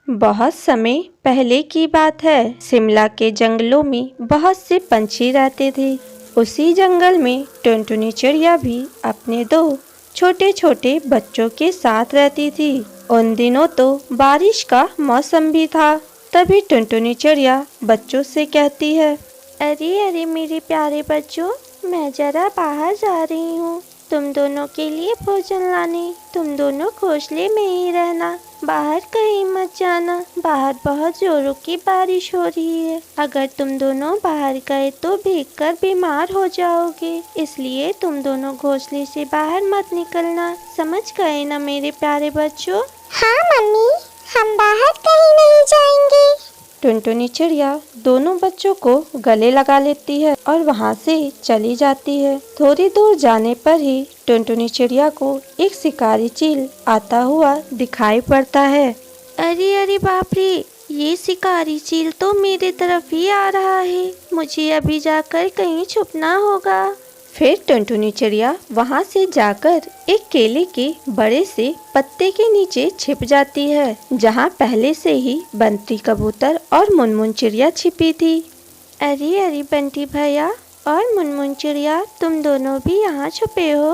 बहुत समय पहले की बात है। शिमला के जंगलों में बहुत से पंछी रहते थे। उसी जंगल में टुनटुनी चिड़िया भी अपने दो छोटे छोटे बच्चों के साथ रहती थी। उन दिनों तो बारिश का मौसम भी था। तभी टुनटुनी चिड़िया बच्चों से कहती है, अरे अरे मेरे प्यारे बच्चों, मैं जरा बाहर जा रही हूँ तुम दोनों के लिए भोजन लाने। तुम दोनों घोंसले में ही रहना, बाहर कहीं मत जाना। बाहर बहुत जोरों की बारिश हो रही है। अगर तुम दोनों बाहर गए तो भीगकर बीमार हो जाओगे, इसलिए तुम दोनों घोंसले से बाहर मत निकलना। समझ गए ना मेरे प्यारे बच्चों? हाँ मम्मी, हम बाहर कहीं नहीं जाएंगे। टुनटुनी चिड़िया दोनों बच्चों को गले लगा लेती है और वहाँ से चली जाती है। थोड़ी दूर जाने पर ही टुनटुनी चिड़िया को एक शिकारी चील आता हुआ दिखाई पड़ता है। अरे अरे बाप रे, ये शिकारी चील तो मेरे तरफ ही आ रहा है। मुझे अभी जाकर कहीं छुपना होगा। फिर टुनटुनी चिड़िया वहाँ से जाकर एक केले के बड़े से पत्ते के नीचे छिप जाती है, जहाँ पहले से ही बंटी कबूतर और मुनमुन चिड़िया छिपी थी। अरे अरे बंटी भैया और मुनमुन चिड़िया, तुम दोनों भी यहाँ छुपे हो?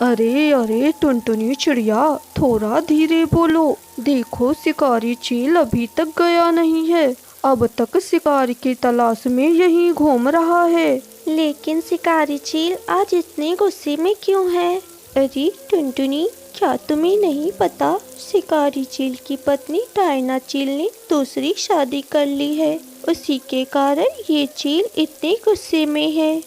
अरे अरे टुनटुनी चिड़िया, थोड़ा धीरे बोलो। देखो शिकारी चील अभी तक गया नहीं है। अब तक शिकार की तलाश में यहीं घूम रहा है। लेकिन शिकारी चील आज इतने गुस्से में क्यों है? अरे टुनटुनी, क्या तुम्हें नहीं पता शिकारी चील की पत्नी डायना चील ने दूसरी शादी कर ली है। उसी के कारण ये चील इतने गुस्से में है।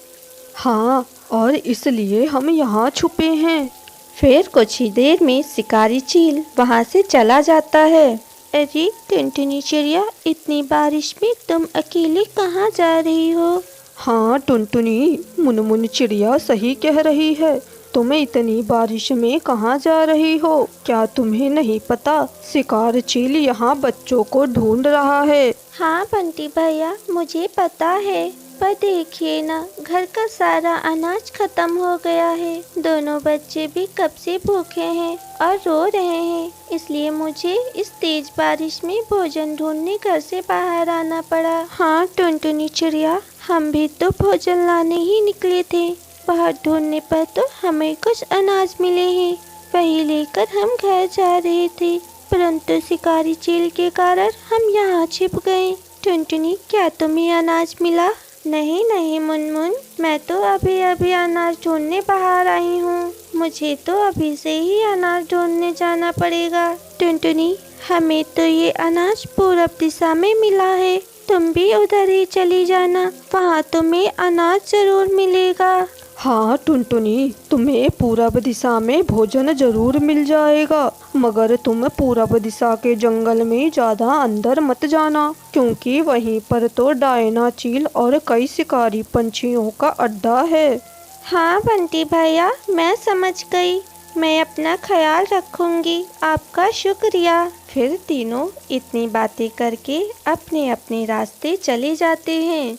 हाँ, और इसलिए हम यहाँ छुपे हैं। फिर कुछ ही देर में शिकारी चील वहाँ से चला जाता है। अरे टुनटुनी चिड़िया, इतनी बारिश में तुम अकेले कहाँ जा रही हो? हाँ टुनटुनी, मुनमुन चिड़िया सही कह रही है। तुम इतनी बारिश में कहाँ जा रही हो? क्या तुम्हें नहीं पता शिकार चील यहाँ बच्चों को ढूंढ रहा है। हाँ बंटी भैया, मुझे पता है, पर देखिए ना, घर का सारा अनाज खत्म हो गया है। दोनों बच्चे भी कब से भूखे हैं और रो रहे हैं, इसलिए मुझे इस तेज बारिश में भोजन ढूंढने घर से बाहर आना पड़ा। हाँ टुनटुनी चिड़िया, हम भी तो भोजन लाने ही निकले थे। बाहर ढूंढने पर तो हमें कुछ अनाज मिले हैं, वही लेकर हम घर जा रहे थे, परंतु शिकारी चील के कारण हम यहाँ छिप गए। टुनटुनी, क्या तुम्हें अनाज मिला? नहीं नहीं मुनमुन, मैं तो अभी अभी अनाज ढूंढने बाहर आई हूँ। मुझे तो अभी से ही अनाज ढूंढने जाना पड़ेगा। टुनटुनी, हमें तो ये अनाज पूरब दिशा में मिला है, तुम भी उधर ही चली जाना, वहाँ तुम्हें अनाज जरूर मिलेगा। हाँ टुनटुनी, तुम्हें पूरब दिशा में भोजन जरूर मिल जाएगा, मगर तुम पूरब दिशा के जंगल में ज्यादा अंदर मत जाना, क्योंकि वहीं पर तो डायना चील और कई शिकारी पंछियों का अड्डा है। हाँ बंटी भैया, मैं समझ गई, मैं अपना ख्याल रखूंगी। आपका शुक्रिया। फिर तीनों इतनी बातें करके अपने अपने रास्ते चले जाते हैं।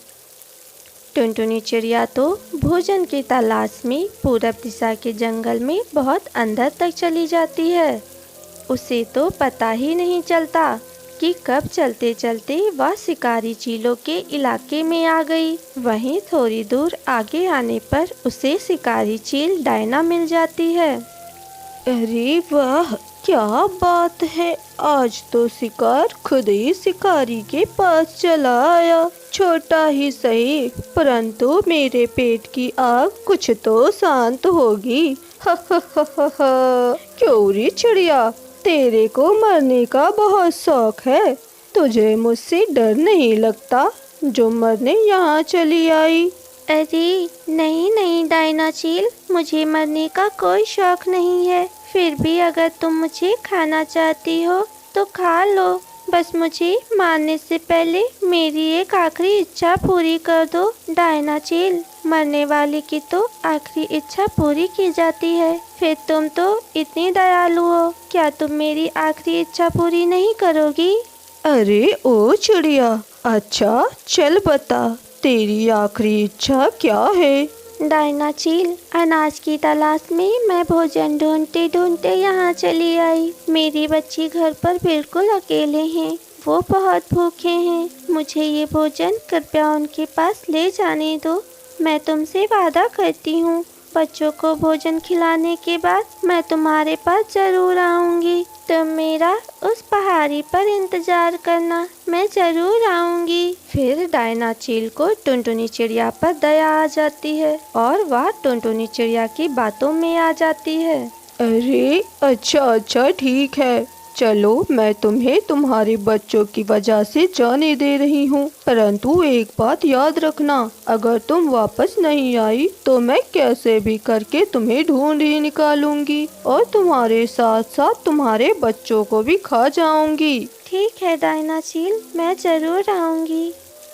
टुनटुनी चिड़िया तो भोजन की तलाश में पूरब दिशा के जंगल में बहुत अंदर तक चली जाती है। उसे तो पता ही नहीं चलता कि कब चलते चलते वह शिकारी चीलों के इलाके में आ गई। वहीं थोड़ी दूर आगे आने पर उसे शिकारी चील डायना मिल जाती है। अरे वाह, क्या बात है, आज तो शिकार खुद ही शिकारी के पास चला आया। छोटा ही सही, परंतु मेरे पेट की आग कुछ तो शांत होगी। हा हा हा हा हा। क्यों रे चिड़िया, तेरे को मरने का बहुत शौक है? तुझे मुझसे डर नहीं लगता जो मरने यहाँ चली आई? अरे नहीं नहीं डायना चील, मुझे मरने का कोई शौक नहीं है। फिर भी अगर तुम मुझे खाना चाहती हो तो खा लो, बस मुझे मारने से पहले मेरी एक आखिरी इच्छा पूरी कर दो। डायना चील, मरने वाले की तो आखिरी इच्छा पूरी की जाती है, फिर तुम तो इतनी दयालु हो, क्या तुम मेरी आखिरी इच्छा पूरी नहीं करोगी? अरे ओ चिड़िया, अच्छा चल बता, तेरी आखिरी इच्छा क्या है? डायना चील, अनाज की तलाश में मैं भोजन ढूंढते ढूंढते यहाँ चली आई। मेरे बच्चे घर पर बिल्कुल अकेले हैं, वो बहुत भूखे हैं। मुझे ये भोजन कृपया उनके पास ले जाने दो। मैं तुमसे वादा करती हूँ, बच्चों को भोजन खिलाने के बाद मैं तुम्हारे पास जरूर आऊँगी। तुम मेरा उस पहाड़ी पर इंतजार करना, मैं जरूर आऊँगी। फिर डायना चील को टुनटुनी चिड़िया पर दया आ जाती है और वह टुनटुनी चिड़िया की बातों में आ जाती है। अरे अच्छा ठीक है, चलो मैं तुम्हें तुम्हारे बच्चों की वजह से जाने दे रही हूँ, परंतु एक बात याद रखना, अगर तुम वापस नहीं आई तो मैं कैसे भी करके तुम्हें ढूंढ ही निकालूंगी और तुम्हारे साथ साथ तुम्हारे बच्चों को भी खा जाऊंगी। ठीक है डायना चील, मैं जरूर आऊँगी।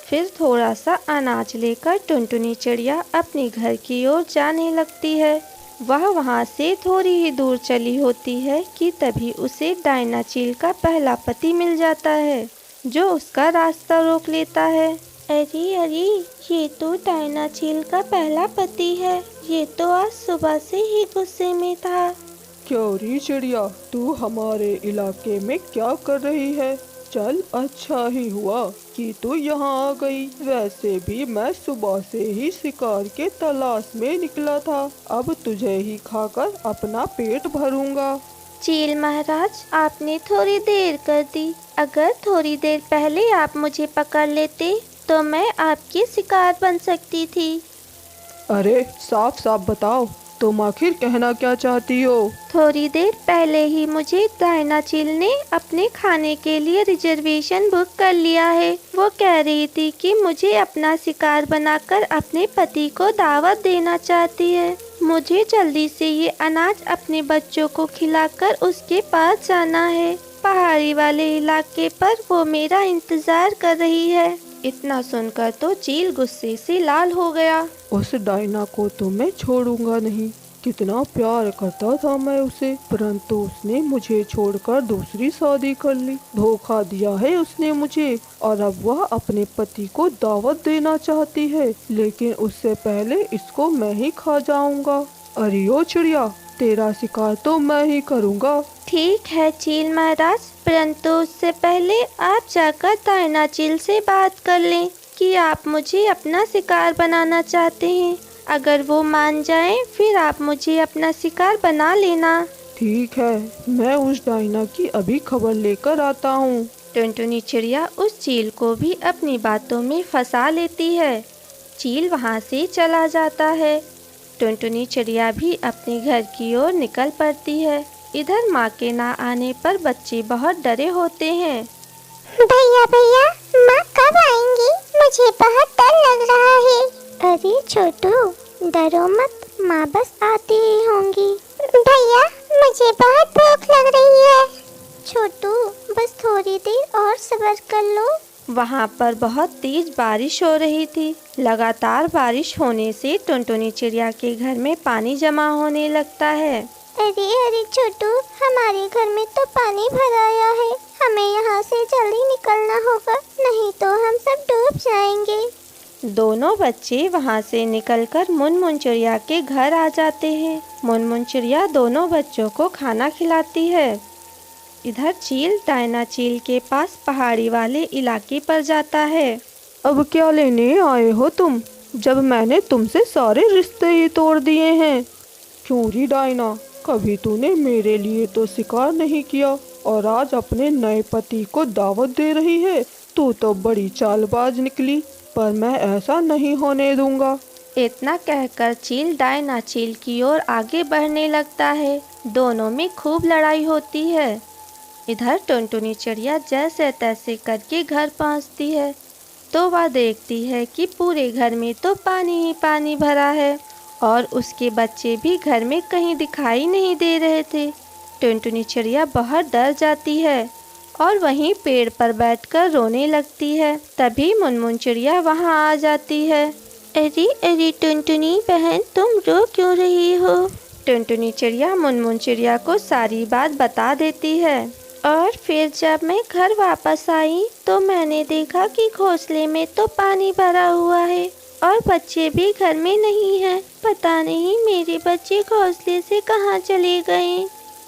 फिर थोड़ा सा अनाज लेकर टुनटुनी चिड़िया अपने घर की ओर जाने लगती है। वह वहाँ से थोड़ी ही दूर चली होती है कि तभी उसे डायना चील का पहला पति मिल जाता है, जो उसका रास्ता रोक लेता है। अरे ये तो डायना चील का पहला पति है, ये तो आज सुबह से ही गुस्से में था। क्यों चिड़िया, तू हमारे इलाके में क्या कर रही है? चल अच्छा ही हुआ कि तू यहाँ आ गई। वैसे भी मैं सुबह से ही शिकार के तलाश में निकला था, अब तुझे ही खाकर अपना पेट भरूंगा। चील महाराज, आपने थोड़ी देर कर दी। अगर थोड़ी देर पहले आप मुझे पकड़ लेते तो मैं आपकी शिकार बन सकती थी। अरे साफ साफ बताओ, तुम आखिर कहना क्या चाहती हो? थोड़ी देर पहले ही मुझे डायना चील ने अपने खाने के लिए रिजर्वेशन बुक कर लिया है। वो कह रही थी कि मुझे अपना शिकार बनाकर अपने पति को दावत देना चाहती है। मुझे जल्दी से ये अनाज अपने बच्चों को खिलाकर उसके पास जाना है। पहाड़ी वाले इलाके पर वो मेरा इंतजार कर रही है। इतना सुनकर तो चील गुस्से से लाल हो गया। उस डायना को तो मैं छोड़ूंगा नहीं, कितना प्यार करता था मैं उसे, परंतु उसने मुझे छोड़कर दूसरी शादी कर ली। धोखा दिया है उसने मुझे और अब वह अपने पति को दावत देना चाहती है, लेकिन उससे पहले इसको मैं ही खा जाऊंगा। अरे ओ चिड़िया, तेरा शिकार तो मैं ही करूंगा। ठीक है चील महाराज, परंतु उससे पहले आप जाकर डायना चील से बात कर लें कि आप मुझे अपना शिकार बनाना चाहते हैं। अगर वो मान जाएं, फिर आप मुझे अपना शिकार बना लेना। ठीक है, मैं उस डायना की अभी खबर लेकर आता हूँ। टुनटुनी चिड़िया उस चील को भी अपनी बातों में फंसा लेती है। चील वहाँ से चला जाता है। टुनटुनी चिड़िया भी अपने घर की ओर निकल पड़ती है। इधर माँ के ना आने पर बच्चे बहुत डरे होते हैं। भैया माँ कब आएंगी? मुझे बहुत डर लग रहा है। अरे छोटू, डरो मत, माँ बस आती ही होंगी। भैया, मुझे बहुत भूख लग रही है। छोटू, बस थोड़ी देर और सब्र कर लो। वहाँ पर बहुत तेज बारिश हो रही थी। लगातार बारिश होने से टुनटुनी चिड़िया के घर में पानी जमा होने लगता है। अरे छोटू, हमारे घर में तो पानी भर आया है। हमें यहाँ से जल्दी निकलना होगा, नहीं तो हम सब डूब जाएंगे। दोनों बच्चे वहाँ से निकलकर मुनमुन चिड़िया के घर आ जाते हैं। मुनमुन चिड़िया दोनों बच्चों को खाना खिलाती है। इधर चील डायना चील के पास पहाड़ी वाले इलाके पर जाता है। अब क्या लेने आए हो तुम, जब मैंने तुमसे सारे रिश्ते ही तोड़ दिए हैं? क्यों री डायना, कभी तूने मेरे लिए तो शिकार नहीं किया और आज अपने नए पति को दावत दे रही है। तू तो बड़ी चालबाज निकली, पर मैं ऐसा नहीं होने दूंगा। इतना कहकर चील डायना चील की ओर आगे बढ़ने लगता है। दोनों में खूब लड़ाई होती है। इधर टुनटुनी चिड़िया जैसे तैसे करके घर पहुंचती है तो वह देखती है कि पूरे घर में तो पानी ही पानी भरा है और उसके बच्चे भी घर में कहीं दिखाई नहीं दे रहे थे। टुनटुनी चिड़िया बहुत डर जाती है और वहीं पेड़ पर बैठकर रोने लगती है। तभी मुनमुन चिड़िया वहां आ जाती है। अरे टुनटुनी बहन, तुम रो क्यों रही हो? टुनटुनी चिड़िया मुनमुन चिड़िया को सारी बात बता देती है। और फिर जब मैं घर वापस आई तो मैंने देखा कि घोंसले में तो पानी भरा हुआ है और बच्चे भी घर में नहीं हैं, पता नहीं मेरे बच्चे घोंसले से कहाँ चले गए।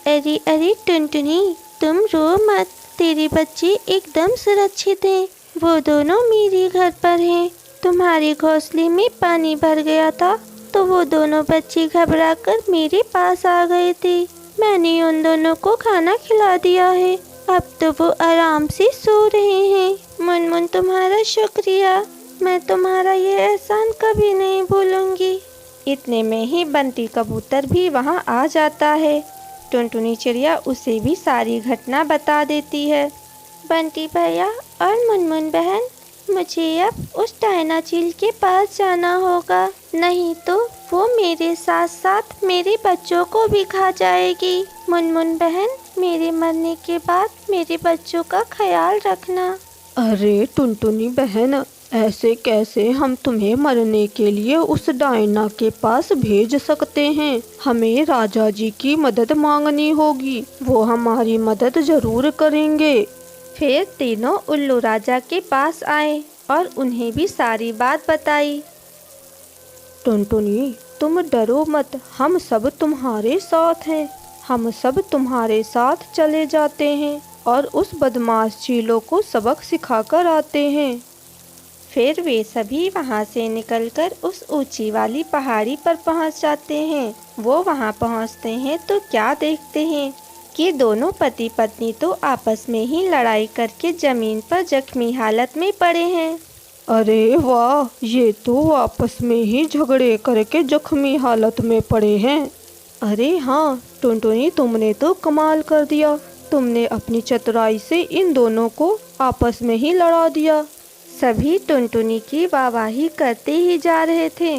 अरे अरे टुनटुनी, तुम रो मत, तेरे बच्चे एकदम सुरक्षित हैं। वो दोनों मेरे घर पर हैं। तुम्हारे घोंसले में पानी भर गया था तो वो दोनों बच्चे घबराकर मेरे पास आ गए थे। मैंने उन दोनों को खाना खिला दिया है। अब तो वो आराम से सो रहे हैं। मुनमुन, तुम्हारा शुक्रिया। मैं तुम्हारा ये एहसान कभी नहीं भूलूंगी। इतने में ही बंटी कबूतर भी वहाँ आ जाता है। टुनटुनी चिड़िया उसे भी सारी घटना बता देती है। बंटी भैया और मुनमुन बहन, मुझे अब उस डायना चील के पास जाना होगा, नहीं तो वो मेरे साथ साथ मेरे बच्चों को भी खा जाएगी। मुनमुन बहन, मेरे मरने के बाद मेरे बच्चों का ख्याल रखना। अरे टुनटुनी बहन, ऐसे कैसे हम तुम्हें मरने के लिए उस डायना के पास भेज सकते हैं? हमें राजा जी की मदद मांगनी होगी, वो हमारी मदद जरूर करेंगे। फिर तीनों उल्लू राजा के पास आए और उन्हें भी सारी बात बताई। टुनटुनी, तुम डरो मत, हम सब तुम्हारे साथ हैं। हम सब तुम्हारे साथ चले जाते हैं और उस बदमाश चीलों को सबक सिखाकर आते हैं। फिर वे सभी वहाँ से निकलकर उस ऊंची वाली पहाड़ी पर पहुँच जाते हैं। वो वहाँ पहुँचते हैं तो क्या देखते हैं कि दोनों पति पत्नी तो आपस में ही लड़ाई करके जमीन पर जख्मी हालत में पड़े हैं। अरे वाह, ये तो आपस में ही झगड़े करके जख्मी हालत में पड़े हैं। अरे हाँ टुनटुनी, तुमने तो कमाल कर दिया। तुमने अपनी चतुराई से इन दोनों को आपस में ही लड़ा दिया। सभी टुनटुनी की वाहवाही करते ही जा रहे थे।